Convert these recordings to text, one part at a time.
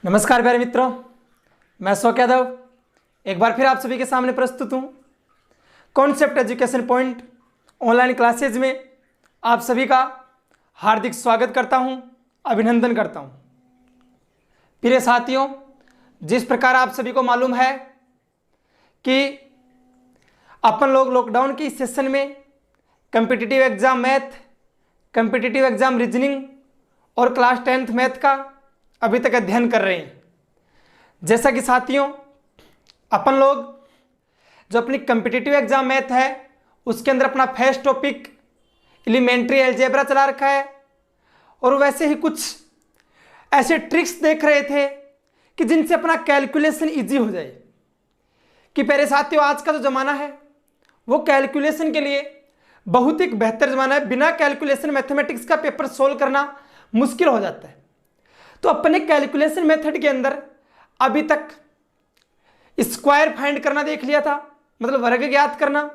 नमस्कार प्यारे मित्रों, मैं अशोक यादव एक बार फिर आप सभी के सामने प्रस्तुत हूँ। Concept education point online classes में आप सभी का हार्दिक स्वागत करता हूँ, अभिनंदन करता हूँ। प्रिय साथियों, जिस प्रकार आप सभी को मालूम है कि अपन लोग लॉकडाउन के इस सेशन में competitive exam math, competitive exam reasoning और क्लास 10th मैथ का अभी तक अध्ययन कर रहे हैं। जैसा कि साथियों, अपन लोग जो अपनी कम्पिटिटिव एग्जाम मैथ है उसके अंदर अपना फर्स्ट टॉपिक एलिमेंट्री अलजेब्रा चला रखा है और वैसे ही कुछ ऐसे ट्रिक्स देख रहे थे कि जिनसे अपना कैलकुलेशन इजी हो जाए। कि प्यारे साथियों, आज का जो ज़माना है वो कैलकुलेशन के लिए बहुत ही बेहतर ज़माना है। बिना कैलकुलेशन मैथमेटिक्स का पेपर सोल्व करना मुश्किल हो जाता है। तो अपने कैलकुलेशन मेथड के अंदर अभी तक स्क्वायर फाइंड करना देख लिया था, मतलब वर्ग ज्ञात करना,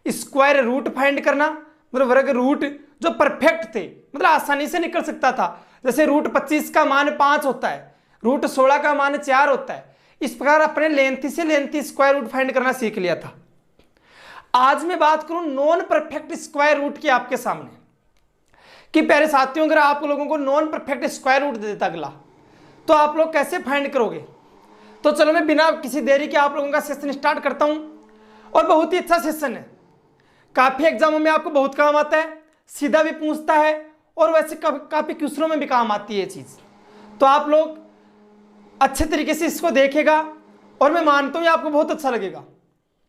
स्क्वायर रूट फाइंड करना, मतलब वर्ग रूट जो परफेक्ट थे, मतलब आसानी से निकल सकता था। जैसे रूट 25 का मान 5 होता है, रूट 16 का मान 4 होता है। इस प्रकार अपने लेंथी से लेंथी स्क्वायर रूट फाइंड करना सीख लिया था। आज मैं बात करूं नॉन परफेक्ट स्क्वायर रूट की आपके सामने कि प्यारे साथियों, अगर आप लोगों को नॉन परफेक्ट स्क्वायर रूट दे देता अगला, तो आप लोग कैसे फाइंड करोगे। तो चलो मैं बिना किसी देरी के आप लोगों का सेशन स्टार्ट करता हूं। और बहुत ही अच्छा सेशन है, काफी एग्जामों में आपको बहुत काम आता है, सीधा भी पूछता है और वैसे काफी क्वेश्चनों में भी काम आती है ये चीज। तो आप लोग अच्छे तरीके से इसको देखेगा और मैं मानता हूं ये आपको बहुत अच्छा लगेगा।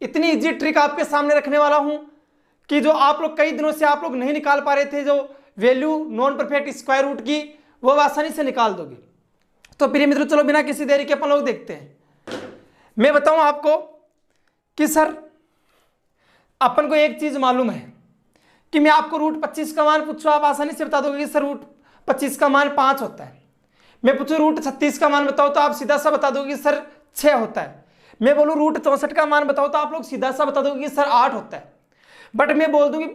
इतनी इजी ट्रिक आपके सामने रखने वाला हूं कि जो आप लोग कई दिनों से आप लोग नहीं निकाल पा रहे थे, जो value non perfect square root की, वो आसानी से निकाल दोगे। तो प्रिय मित्रों, चलो बिना किसी देरी के अपन लोग देखते हैं। मैं बताऊं आपको कि सर अपन को एक चीज मालूम है कि मैं आपको रूट 25 का मान पूछूं, आप आसानी से बता दोगे कि सर रूट 25 का मान 5 होता है। मैं पूछूं रूट 36 का मान बताओ तो आप सीधा सा बता दोगे कि सर 6 होता है। मैं बोलूं रूट 64 का मान बताओ तो आप लोग सीधा सा बता दोगे कि सर 8 होता है। बट मैं बोल दूंगी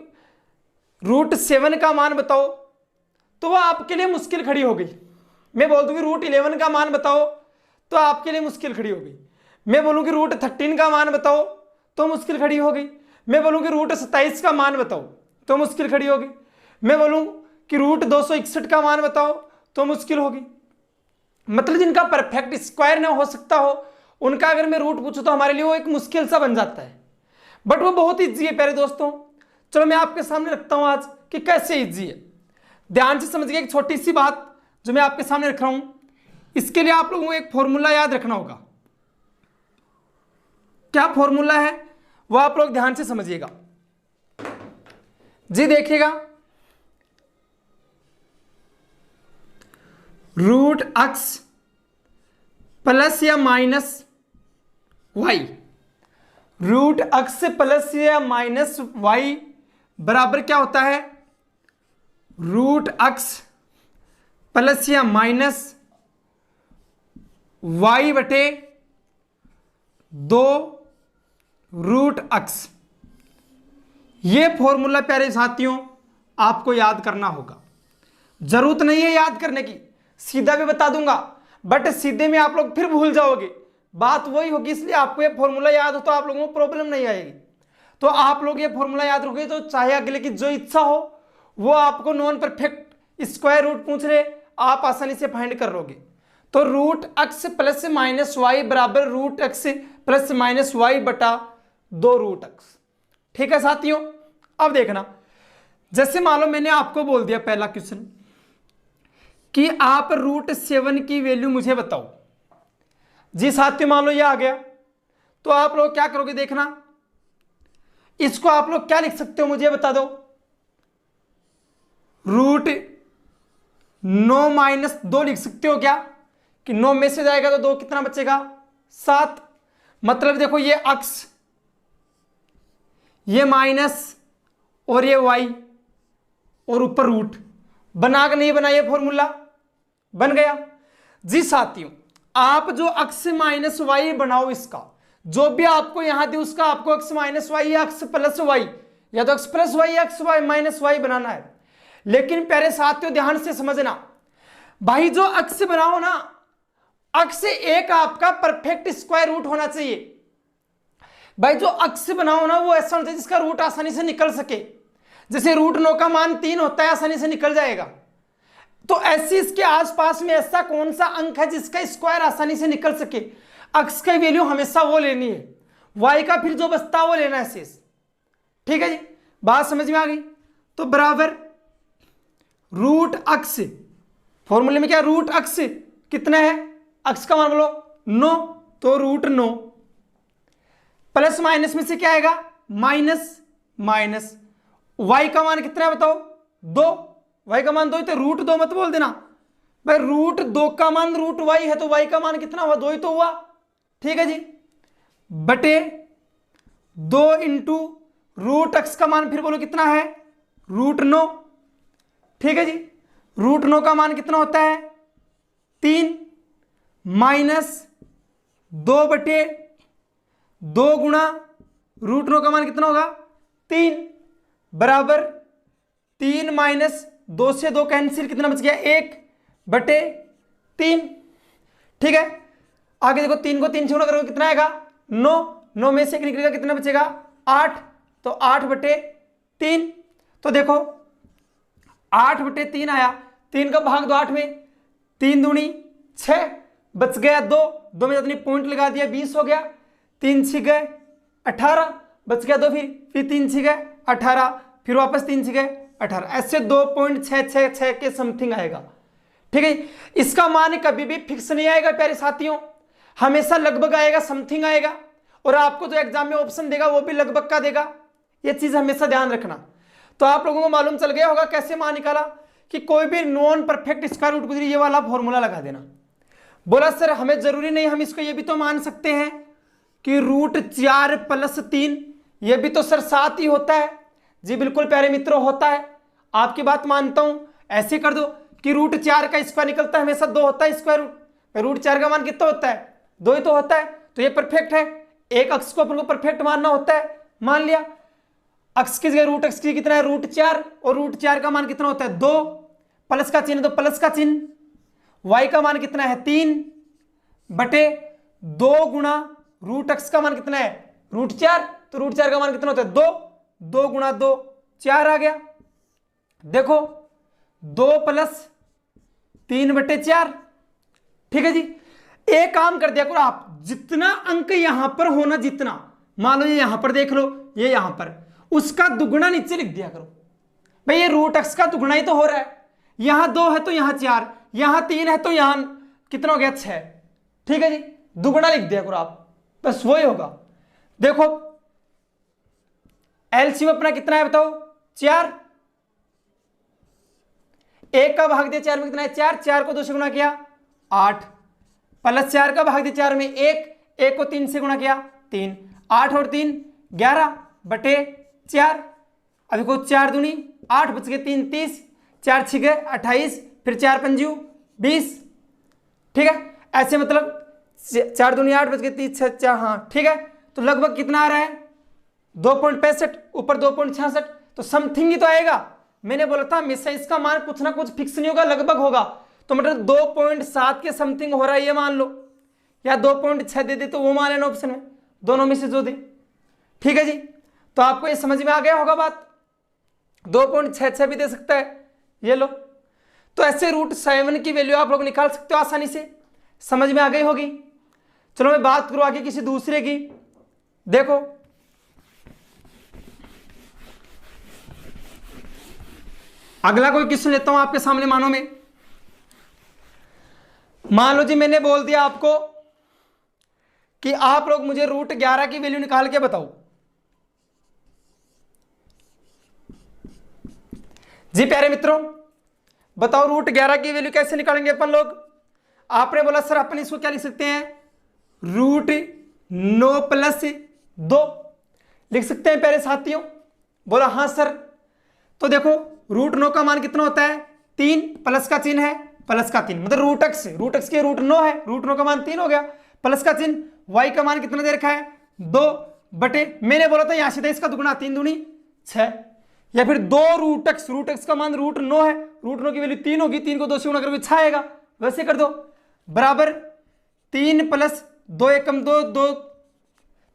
रूट 7 का मान बताओ तो वह आपके लिए मुश्किल खड़ी हो गई। मैं बोल दूंगी रूट 11 का मान बताओ तो आपके लिए मुश्किल खड़ी हो गई। मैं बोलूंगी रूट 13 का मान बताओ तो मुश्किल खड़ी हो गई। मैं बोलूंगी रूट 27 का मान बताओ तो मुश्किल खड़ी होगी। मैं बोलूं कि रूट 261 का मान बताओ तो मुश्किल होगी। मतलब जिनका परफेक्ट स्क्वायर ना हो सकता हो उनका अगर मैं रूट पूछूं तो हमारे लिए वो एक मुश्किल सा बन जाता है। बट वो बहुत ईजी है प्यारे दोस्तों। चलो मैं आपके सामने रखता हूं आज कि कैसे इजी है। ध्यान से समझिए, एक छोटी सी बात जो मैं आपके सामने रख रहा हूं, इसके लिए आप लोगों को एक फॉर्मूला याद रखना होगा। क्या फॉर्मूला है वो आप लोग ध्यान से समझिएगा जी। देखिएगा, रूट एक्स प्लस या minus y, root x plus या माइनस वाई बराबर क्या होता है, रूट एक्स प्लस या माइनस वाई बटे 2 रूट एक्स। ये फॉर्मूला प्यारे साथियों आपको याद करना होगा। जरूरत नहीं है याद करने की, सीधा भी बता दूंगा, बट सीधे में आप लोग फिर भूल जाओगे, बात वही होगी। इसलिए आपको ये फॉर्मूला याद हो तो आप लोगों को प्रॉब्लम नहीं आएगी। तो आप लोग ये फॉर्मूला याद रखोगे तो चाहे अगले की जो इच्छा हो वो आपको नॉन परफेक्ट स्क्वायर रूट पूछ रहे, आप आसानी से फाइंड कर लोगे। तो root x plus minus Y बराबर root x plus minus Y बटा 2 रूट एक्स। ठीक है साथियों, अब देखना, जैसे मान लो मैंने आपको बोल दिया पहला क्वेश्चन कि आप रूट 7 की वैल्यू मुझे बताओ जी। साथियों मान लो ये आ गया, तो आप लोग क्या करोगे देखना, इसको आप लोग क्या लिख सकते हो मुझे बता दो। रूट 9 माइनस 2 लिख सकते हो क्या, कि 9 में से जाएगा तो 2 कितना बचेगा, 7। मतलब देखो ये अक्स, ये माइनस और ये वाई और ऊपर रूट, बना के नहीं बना, ये फॉर्मूला बन गया जी। साथियों आप जो अक्स माइनस वाई बनाओ, इसका जो भी आपको यहां दी उसका आपको एक्स माइनस वाई या एक्स प्लस वाई, या तो एक्स प्लस वाई या एक्स वाई माइनस वाई बनाना है। लेकिन प्यारे साथियों ध्यान से समझना, भाई जो अक्स बनाओ ना, अक्ष एक आपका परफेक्ट स्क्वायर रूट होना चाहिए। भाई जो अक्ष बनाओ ना वो ऐसा होना चाहिए जिसका रूट आसानी से निकल सके। जैसे √9 का मान 3 होता है, आसानी से निकल जाएगा। तो ऐसे इसके आसपास में ऐसा कौन सा अंक है जिसका स्क्वायर आसानी से निकल सके? अक्ष की वैल्यू हमेशा वो लेनी है, y का फिर जो बचता है वो लेना है शेष। ठीक है जी, बात समझ में आ गई? तो बराबर रूट अक्ष, फॉर्मूले में क्या रूट अक्ष कितना है, अक्ष का मान बोलो 9, तो √9 प्लस माइनस में से क्या आएगा माइनस, माइनस y का मान कितना है बताओ 2, y का मान 2 तो √2 मत बोल देना भाई, √2 का मान √y है तो y का मान कितना हुआ 2 ही तो हुआ। ठीक है जी, बटे 2 इंटू रूट अक्ष का मान फिर बोलो कितना है √9। ठीक है जी, √9 का मान कितना होता है 3 माइनस 2 बटे 2 गुणा √9 का मान कितना होगा 3 बराबर 3 माइनस 2 से 2 कैंसिल, कितना बच गया 1 बटे 3। ठीक है, आगे देखो 3 को 3 से गुणा करोगे कितना आएगा 9, 9 में से 1 निकलेगा कितना बचेगा 8, तो 8 बटे 3। तो देखो 8 बटे 3 आया, 3 का भाग दो 8 में, 3 दूनी 6 बच गया 2, 2 में अपनी पॉइंट लगा दिया 20 हो गया, 3 6 गए 18 बच गया 2, फिर 3 6 गए 18, फिर वापस 3 6 गए 18, ऐसे 2.666 के समथिंग आएगा। ठीक है, इसका मान कभी भी फिक्स नहीं आएगा प्यारे साथियों, हमेशा लगभग आएगा, समथिंग आएगा, और आपको जो एग्जाम में ऑप्शन देगा वो भी लगभग का देगा, ये चीज हमेशा ध्यान रखना। तो आप लोगों को मालूम चल गया होगा कैसे मान निकाला कि कोई भी नॉन परफेक्ट स्क्वायर रूट गुजरी, ये वाला फॉर्मूला लगा देना। बोला सर हमें जरूरी नहीं, हम इसको ये भी तो मान सकते हैं कि √4 + 3, ये भी तो सर 7 ही होता है। जी बिल्कुल प्यारे मित्रों होता है, आपकी बात मानता हूं। ऐसे कर दो कि √4 का स्क्वायर निकलता है हमेशा 2 होता है स्क्वायर रूट, √4 का मान कितना होता है 2 ही तो होता है, तो ये परफेक्ट है। एक अक्ष को अपन को परफेक्ट मानना होता है, मान लिया। अक्ष की जगह रूट अक्ष की कितना है √4, और √4 का मान कितना होता है 2, प्लस का चिन्ह तो प्लस का चिन्ह, y का मान कितना है 3 बटे 2 गुणा रूट अक्ष का मान कितना है √4, तो √4 का मान कितना होता है 2, 2 गुणा 2 4 आ गया। देखो 2 + 3 बटे 4। ठीक है जी, एक काम कर दिया करो आप, जितना अंक यहां पर होना, जितना मान लो ये यहां पर देख लो, ये यहां पर, उसका दुगुना नीचे लिख दिया करो। भाई ये रूट अक्ष का दुगुना ही तो हो रहा है, यहां 2 है तो यहां 4, यहां 3 है तो यहां कितना हो गया 6। ठीक है जी, दुगुना लिख दिया करो आप, बस वही होगा। देखो एलसीएम अपना कितना है बताओ 4, 1 का भाग दिया 4 में कितना है 4, 4 को 2 से गुणा किया 8, प्लस 4 का भाग दिया 4 में 1, 1 को 3 से गुणा किया 3, 8 और 3 11 बटे 4। अभी को 4 दूनी 8 बच गए 3 30, 4 6 गए 28, फिर 4 पंजू 20। ठीक है, ऐसे मतलब 4 दूनी 8 बच गए 30 6 4, हाँ ठीक है, तो लगभग कितना आ रहा है 2.65, ऊपर 2.66, तो समथिंग ही तो आएगा। मैंने बोला था हमेशा इसका मान कुछ ना कुछ फिक्स नहीं होगा, लगभग होगा, तो मतलब 2.7 के समथिंग हो रहा है ये मान लो, या 2.6 दे दे तो वो मान लेना ऑप्शन में, दोनों में से जो दे। ठीक है जी, तो आपको ये समझ में आ गया होगा बात, 2.66 भी दे सकता है, ये लो। तो ऐसे √7 की वैल्यू आप लोग निकाल सकते हो आसानी से, समझ में आ गई होगी। चलो मैं बात करूं आगे किसी दूसरे की। देखो अगला कोई क्वेश्चन लेता हूं आपके सामने। मानो में मान लो जी मैंने बोल दिया आपको कि आप लोग मुझे √11 की वैल्यू निकाल के बताओ। जी प्यारे मित्रों बताओ √11 की वैल्यू कैसे निकालेंगे अपन लोग। आपने बोला सर अपन इसको क्या लिख सकते हैं √9 + 2 लिख सकते हैं प्यारे साथियों। बोला हाँ सर, तो देखो √9 का मान कितना होता है 3, प्लस का चिन्ह है प्लस का 3, मतलब रूट अक्ष के √9 है, √9 का मान 3 हो गया, प्लस का चिन्ह, y का मान कितना दे रखा है 2 बटे, मैंने बोला था यहां से इसका दुगुना 3 दूनी 6, या फिर 2 रूट अक्ष का मान √9 है, √9 की वैल्यू 3 होगी, 3 को 2 से गुणा करोगे 6 आएगा, वैसे कर दो बराबर 3 प्लस 2 एकम 2, 2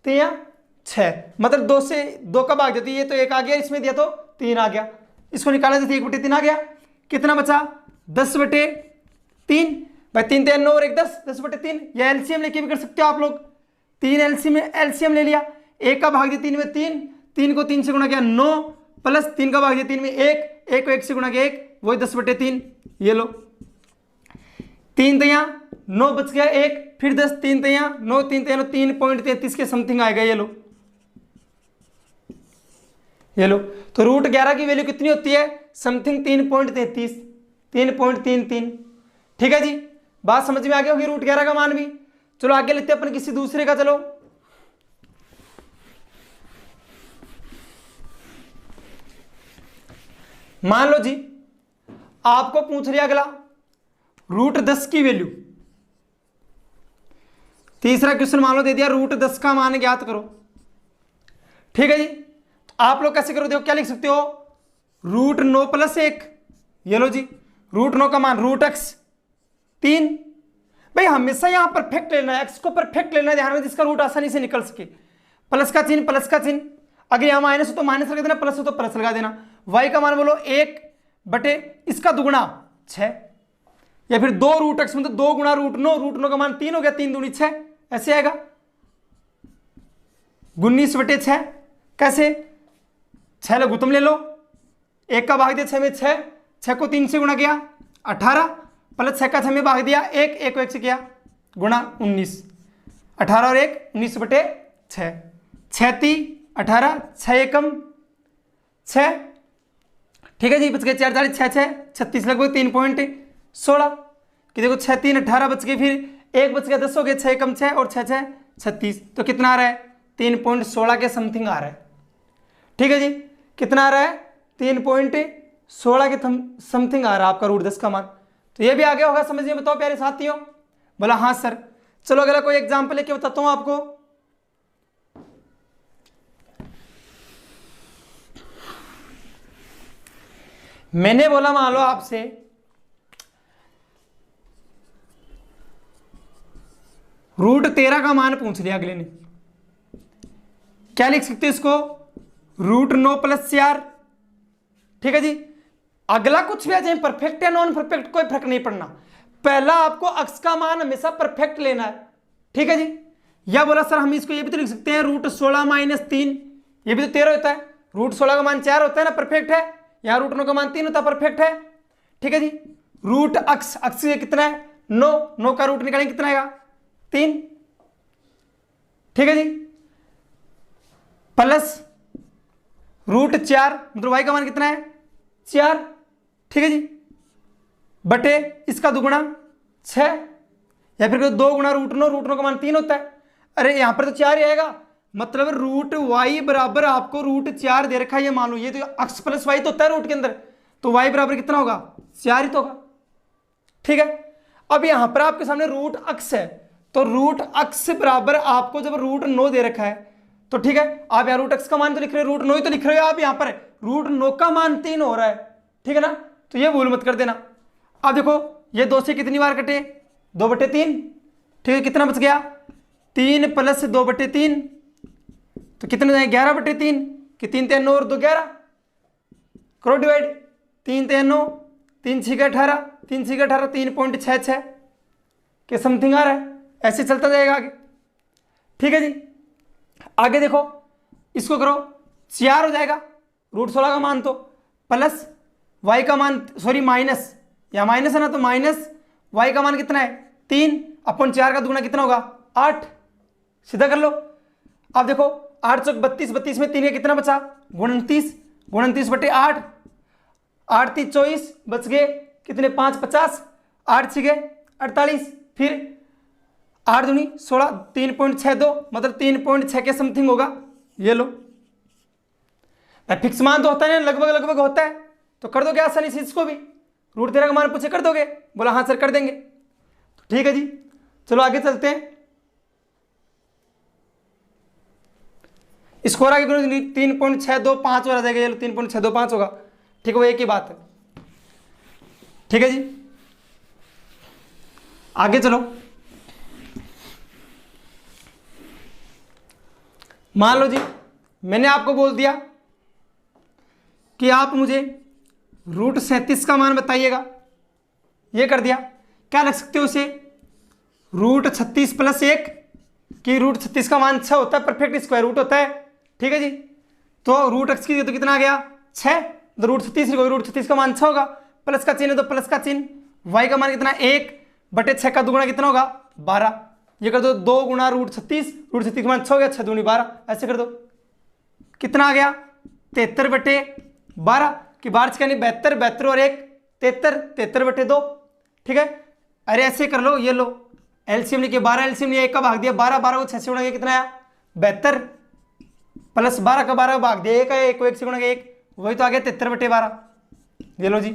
3 6, मतलब 2 से 2 का भाग देती है, ये तो 1 आ गया, इसमें दिया तो 3 आ गया, इसको निकाला तो 1/3 आ गया, कितना बचा 10/3 भाई, 3 3 9 और 1 10, 10/3। या एलसीएम लेके भी कर सकते हो आप लोग, 3 एलसीएम ले लिया, 1 का भाग दिया 3 में 3, 3 को 3 से गुणा किया 9, प्लस 3 का भाग दिया 3 में 1, 1 को 1 से गुणा किया 1, वही 10/3, ये लो 3 3 9 बच गया 1, फिर 10 3 3 9 3 3 3.33 के समथिंग आएगा, ये लो ये लो। तो √11 की वैल्यू कितनी होती है, समथिंग 3.33, 3.33। ठीक है जी, बात समझ में आ गई होगी √11 का मान भी। चलो आगे लेते हैं अपन किसी दूसरे का। चलो मान लो जी आपको पूछ लिया अगला √10 की वैल्यू, तीसरा क्वेश्चन मान लो दे दिया √10 का मान ज्ञात करो। ठीक है जी, तो आप लोग कैसे करो, देखो क्या लिख सकते हो, √9 + 1, ये लो जी √9 का मान √x 3। भाई हमेशा यहां परफेक्ट लेना है, x को परफेक्ट लेना है ध्यान में, जिसका रूट आसानी से निकल सके। प्लस का चिन्ह, अगर यहां माइनस हो तो माइनस लगा देना, प्लस हो तो प्लस लगा देना। y का मान बोलो 1 इसका दुगुना 6, या फिर 2 √x मतलब 2 गुणा √9, √9 का मान 3 हो गया, 3 दूनी 6, ऐसे आएगा 19/6। कैसे, 6 लघुत्तम ले लो, 1 का भाग दिया 6 में 6, 6 को 3 से गुणा किया 18, प्लस 6 का 6 में भाग दिया 1, 1 को 1 से किया गुणा 19, 18 और 1 19/6, 6 3 18, 6 एकम 6। ठीक है जी, बच गए 4 4 6 6 36, लगभग 3.16 कि देखो 6 3 18 बच गए, फिर 1 बच गया 10 हो गए, 6 एकम 6 और 6 6 36, तो कितना आ रहा है 3.16 के समथिंग आ रहा है। ठीक है जी, कितना आ रहा है 3.16 के समथिंग आ रहा है आपका √10 का मान। तो ये भी आ गया होगा समझ में, बताओ प्यारे साथियों। बोला हाँ सर। चलो अगला कोई एग्जाम्पल लेके बताता हूं आपको। मैंने बोला मान लो आपसे √13 का मान पूछ लिया अगले ने, क्या लिख सकते हैं इसको, √9 + 4। ठीक है जी, अगला कुछ भी आ जाए, परफेक्ट या नॉन परफेक्ट कोई फर्क नहीं पड़ना, पहला आपको अक्स का मान हमेशा परफेक्ट लेना है। ठीक है जी, या बोला सर हम इसको ये भी तो लिख सकते हैं √16 - 3, ये भी तो 13 होता है, √16 का मान 4 होता है ना, परफेक्ट है, यहाँ √9 का मान 3 होता है, परफेक्ट है। ठीक है जी, रूट अक्स कितना है 9, 9 का रूट निकालेंगे कितना आएगा 3। ठीक है जी, प्लस √4 मतलब y का मान कितना है 4। ठीक है जी, बटे इसका दुगुना 6, या फिर 2 गुणा √9, √9 का मान 3 होता है। अरे यहां पर तो 4 ही आएगा, मतलब √y बराबर आपको √4 दे रखा है, ये मान लो, ये तो x + y तो होता है रूट के अंदर, तो y बराबर कितना होगा 4 ही तो होगा। ठीक है, अब यहां पर आपके सामने रूट अक्स है, तो रूट अक्स बराबर आपको जब √9 दे रखा है, तो ठीक है आप यहाँ √x का मान तो लिख रहे हो, √9 ही तो लिख रहे हो आप, यहाँ पर √9 का मान 3 हो रहा है। ठीक है ना, तो ये भूल मत कर देना। अब देखो ये 2 से कितनी बार कटे 2/3। ठीक है, कितना बच गया 3 + 2/3, तो कितने जाए 11/3 कि 3 3 9 और 2 11, करो डिवाइड, 3 3 9 3 6 18, 3 6 18 3.66 के समथिंग आ रहा है, ऐसे चलता जाएगा आगे। ठीक है जी, आगे देखो इसको करो 4 हो जाएगा √16 का मान, तो प्लस y का मान सॉरी माइनस, या माइनस है ना, तो माइनस y का मान कितना है 3/4 का दुगुना कितना होगा 8, सीधा कर लो। अब देखो 8 चौक 32, 32 में 3 का कितना बचा 29, 29/8, 8 3 24 बच गए कितने 5 50, 8 6 48, फिर 8 दूनी 16, 3.62 मतलब 3.6 के समथिंग होगा, ये लो। फिक्स मान तो होता है ना, लगभग होता है, तो कर दोगे आसानी से इसको भी, √13 का मान पूछे कर दोगे, बोला हाँ सर कर देंगे। तो ठीक है जी, चलो आगे चलते हैं। स्कोर आगे 3.625 और आ जाएगा, ये लो 3.625 होगा। ठीक है, वो एक ही बात है। ठीक है जी, आगे चलो। मान लो जी मैंने आपको बोल दिया कि आप मुझे √37 का मान बताइएगा, ये कर दिया। क्या लिख सकते हो उसे, √36 + 1 कि √36 का मान 6 होता है, परफेक्ट स्क्वायर रूट होता है। ठीक है जी, तो √x की तो कितना आ गया 6, तो √36 का मान 6 होगा, प्लस का चिन्ह है तो प्लस का चिन्ह, y का मान कितना 1/6 का दुगुना कितना होगा 12, ये कर दो 2 × √36 का मान 6 हो गया, 6 दूनी 12, ऐसे कर दो। कितना आ गया 73/12 की बार यानी 72, 72 और 1 73, 73/2। ठीक है, अरे ऐसे कर लो, ये लो एलसीएम लिखिए 12, एलसीएम लिया 1 का भाग दिया 12, 12 को 6 से गुणा किया कितना आया 72, प्लस 12 का 12 भाग दिया 1 का 1 को 1 से गुणा किया 1, वही तो आ गया 73/12। ये लो जी,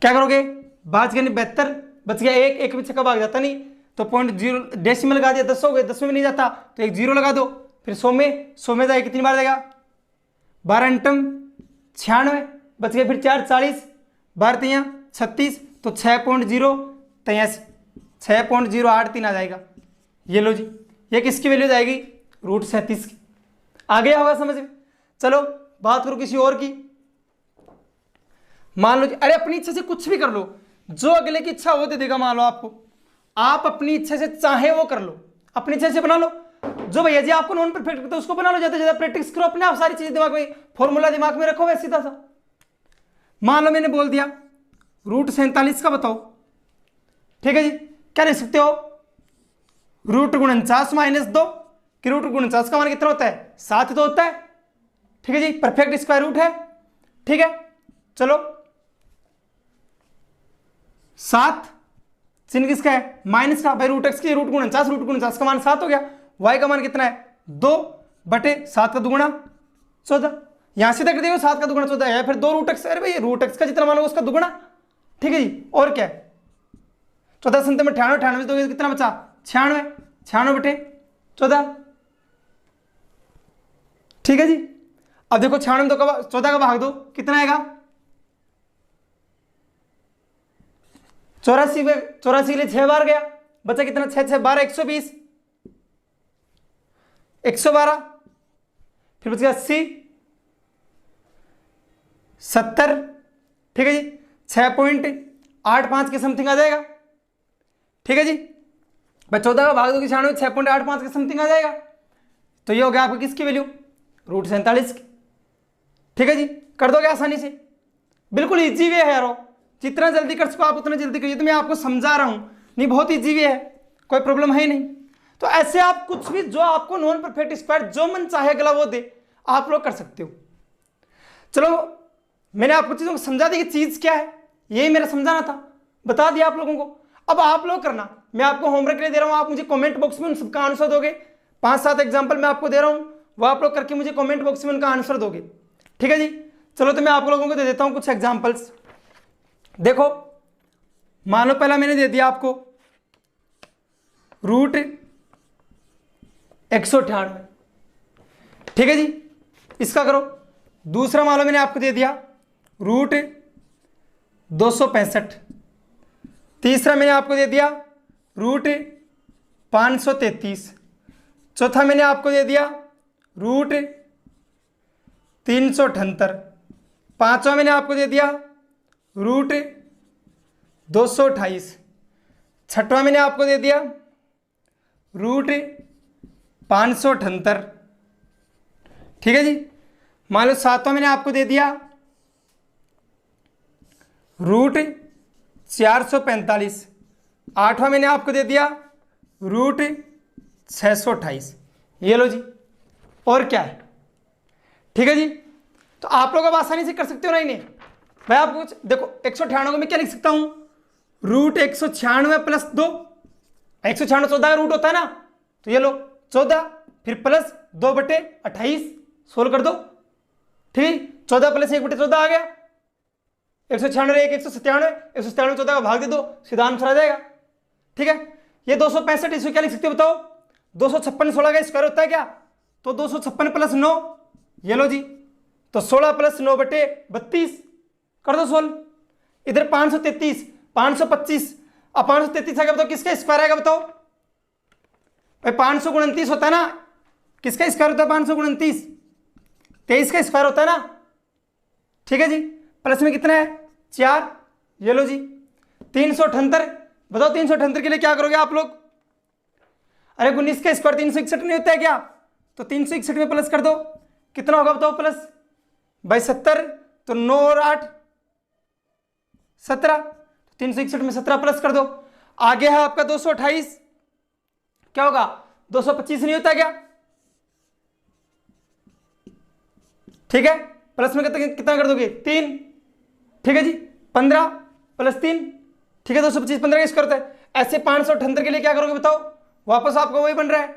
क्या करोगे बाज यानी 72 बच गया 1, 1 में 6 का भाग जाता नहीं तो 0.0 डेसिमल लगा दिया 10 हो गए, 10 में नहीं जाता तो एक 0 लगा दो, फिर 100 में जाएगा कितनी बार जाएगा 12 × 96 बच गया, फिर 4 40 12 3 36 तो 6.083 6.083 आ जाएगा। ये लो जी, ये किसकी वैल्यू जाएगी √37 की। आ गया होगा समझ में। चलो बात करो किसी और की, मान लो जी, अरे अपनी इच्छा से कुछ भी कर लो, जो अगले की इच्छा वो दे देगा। मान लो आपको, आप अपनी इच्छा से चाहे वो कर लो, अपनी इच्छा से बना लो, जो भैया जी आपको नॉन परफेक्ट करते उसको बना लो, ज्यादा ज्यादा प्रैक्टिस करो, अपने आप सारी चीजें दिमाग में, फॉर्मूला दिमाग में रखो वैसे सीधा सा। मान लो मैंने बोल दिया √47 का बताओ, ठीक है जी, क्या लिख सकते हो √49 - 2 कि √49 का मान कितना होता है 7 तो होता है। ठीक है जी, परफेक्ट स्क्वायर रूट है। ठीक है, चलो 7 चिन्ह किसका है माइनस का, भाई √x की √49 का मान 7 हो गया, y का मान कितना है 2/7 का दुगुना 14, यहां से तक देखो 7 का दुगुना 14 है, फिर 2 √x, अरे भाई √x का जितना मान लो उसका दुगुना। ठीक है जी, और क्या है 14 संत में 98, 98 तो कितना बचा 96, 96/14। ठीक है जी, अब देखो 96 में 14 का भाग दो कितना आएगा 84 के लिए 6 बार गया, बचा कितना 6 6 12 120 112, फिर बच गया 80 70। ठीक है जी, 6.85 के समथिंग आ जाएगा। ठीक है जी, भाई 14 का भाग दो 96 6.85 के समथिंग आ जाएगा, तो ये हो गया आपका किसकी वैल्यू √47 की। ठीक है जी, कर दोगे आसानी से, बिल्कुल इजी वे है यारो, जितना जल्दी कर सको आप उतना जल्दी करिए, तो मैं आपको समझा रहा हूं, नहीं बहुत इजी वे है, कोई प्रॉब्लम है ही नहीं। तो ऐसे आप कुछ भी जो आपको नॉन परफेक्ट स्क्वायर जो मन चाहे अगला वो दे, आप लोग कर सकते हो। चलो मैंने आपको चीजों को समझा दी कि चीज क्या है, यही मेरा समझाना था, बता दिया आप लोगों को। अब आप लोग करना, मैं आपको होमवर्क के लिए दे रहा हूं, आप मुझे कमेंट बॉक्स में उन सबका आंसर दोगे। 5-7 एग्जाम्पल मैं आपको दे रहा हूं, वो आप लोग करके मुझे कमेंट बॉक्स में उनका आंसर दोगे। ठीक है जी, चलो तो मैं आप लोगों को दे देता हूं कुछ एग्जाम्पल्स। देखो मान लो पहला मैंने दे दिया आपको √198, ठीक है जी, इसका करो। दूसरा मान लो मैंने आपको दे दिया √265, तीसरा मैंने आपको दे दिया √533, चौथा मैंने आपको दे दिया √378, पांचवा मैंने आपको दे दिया √228, छठवां मैंने आपको दे दिया √578। ठीक है जी, मान लो सातवां मैंने आपको दे दिया √445, आठवां मैंने आपको दे दिया √628। ये लो जी, और क्या है। ठीक है जी, तो आप लोग अब आसानी से कर सकते हो ना इन्हें। मैं आपको देखो 198 को मैं क्या लिख सकता हूं √196 + 2, 196 14 का रूट होता है ना, तो ये लो 14 फिर प्लस 2/28 सोल्व कर दो। ठीक, 14 + 1/14 आ गया, 196 197 197 14 का भाग दे दो, सीधा आंसर आ जाएगा। ठीक है, ये 265 इसको क्या लिख सकते हो बताओ, 256 16 का स्क्वायर होता है क्या, तो 256 + 9, ये लो जी, तो 16 + 9/32 कर दो सोल्व। इधर 533 525, अब 533 आ गया बताओ किसका स्क्वायर आएगा बताओ भाई, 529 होता है ना, किसका स्क्वायर होता है 529? 23 का स्क्वायर होता है ना, ठीक है जी। प्लस में कितना है 4, ये लो जी 378। बताओ 378 के लिए क्या करोगे आप लोग? अरे 19 का स्क्वायर 361 नहीं होता है क्या? तो 361 में प्लस कर दो, कितना होगा बताओ प्लस बाई 70, तो 9 और 8 17, 361 में 17 प्लस कर दो। आगे है आपका 228, क्या होगा 225 नहीं होता क्या? ठीक है, प्लस में कितना कर दोगे 3, ठीक है जी 15 प्लस 3, ठीक है 225 15 का स्क्वायर होता है। ऐसे 578 के लिए क्या करोगे बताओ? वापस आपका वही बन रहा है,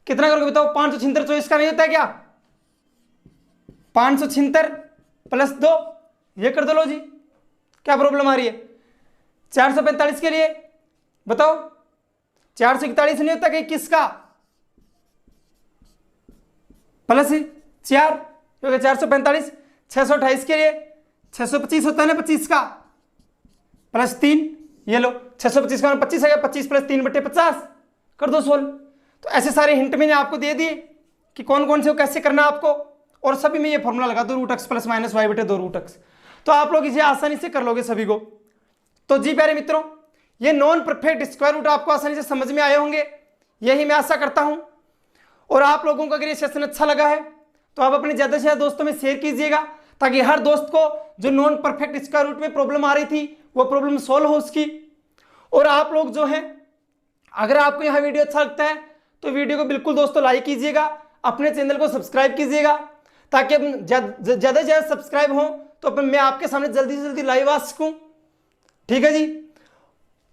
कितना करोगे बताओ? 576 24 का नहीं होता है क्या? 576 प्लस 2, ये कर दो लो जी, क्या प्रॉब्लम आ रही है? 445 के लिए बताओ 441 नहीं होता कि किसका? प्लस 4 क्योंकि 445, 628 के लिए 625 होता है ना 25 का, प्लस 3, ये लो 625 का 25 है, 25 प्लस 3/50 कर दो सोल्व। तो ऐसे सारे हिंट मैंने आपको दे दिए कि कौन कौन से कैसे करना है आपको, और सभी में ये फॉर्मूला लगा दो √x plus minus y/2 √x, तो आप लोग इसे आसानी से कर लोगे सभी को। तो जी प्यारे मित्रों, ये नॉन परफेक्ट स्क्वायर रूट आपको आसानी से समझ में आए होंगे, यही मैं आशा करता हूं। और आप लोगों को अगर ये सेशन अच्छा लगा है तो आप अपने ज्यादा से ज्यादा दोस्तों में शेयर कीजिएगा, ताकि हर दोस्त को जो नॉन परफेक्ट स्क्वायर रूट में प्रॉब्लम आ रही थी वो प्रॉब्लम सॉल्व हो उसकी। और आप लोग जो हैं, अगर आपको यह वीडियो अच्छा लगता है तो वीडियो को बिल्कुल दोस्तों लाइक कीजिएगा, अपने चैनल को सब्सक्राइब कीजिएगा, ताकि ज्यादा से ज्यादा सब्सक्राइब हो तो मैं आपके सामने जल्दी से जल्दी लाइव आ सकूं, ठीक है जी।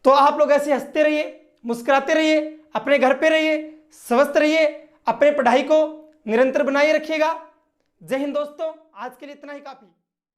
तो आप लोग ऐसे हंसते रहिए, मुस्कुराते रहिए, अपने घर पे रहिए, स्वस्थ रहिए, अपने पढ़ाई को निरंतर बनाए रखिएगा। जय हिंद दोस्तों, आज के लिए इतना ही काफी।